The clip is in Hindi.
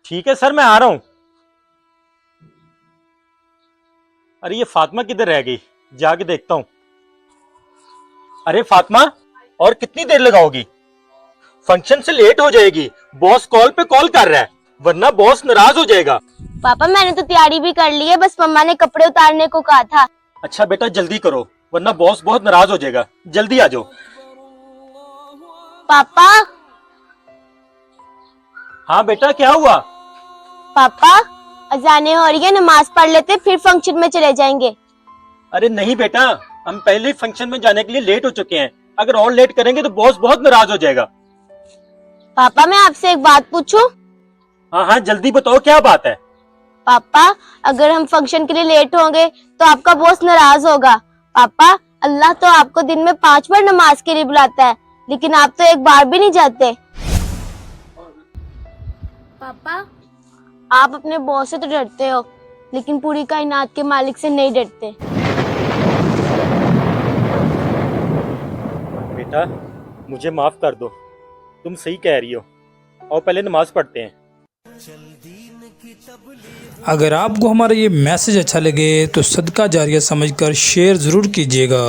ठीक है सर, मैं आ रहा हूं। अरे ये फातिमा किधर रह गई, जाके देखता हूं। अरे फातिमा, और कितनी देर लगाओगी? फंक्शन से लेट हो जाएगी। बॉस कॉल पे कॉल कर रहा है, वरना बॉस नाराज हो जाएगा। पापा मैंने तो तैयारी भी कर ली है, बस मम्मा ने कपड़े उतारने को कहा था। अच्छा बेटा जल्दी करो, वरना बॉस बहुत नाराज हो जाएगा। जल्दी आ जाओ। पापा। हाँ बेटा, क्या हुआ? पापा अजानें हो रही है, नमाज पढ़ लेते फिर फंक्शन में चले जाएंगे। अरे नहीं बेटा, हम पहले ही फंक्शन में जाने के लिए लेट हो चुके हैं। अगर और लेट करेंगे तो बॉस बहुत नाराज हो जाएगा। पापा मैं आपसे एक बात पूछूं? हाँ हाँ जल्दी बताओ, क्या बात है? पापा अगर हम फंक्शन के लिए लेट होंगे तो आपका बॉस नाराज होगा। पापा अल्लाह तो आपको दिन में 5 बार नमाज के लिए बुलाता है, लेकिन आप तो एक बार भी नहीं जाते। पापा आप अपने बॉस से तो डरते हो, लेकिन पूरी कायनात के मालिक से नहीं डरते। बेटा मुझे माफ कर दो, तुम सही कह रही हो। और पहले नमाज पढ़ते हैं। अगर आपको हमारा ये मैसेज अच्छा लगे तो सदका जारिया समझकर शेयर ज़रूर कीजिएगा।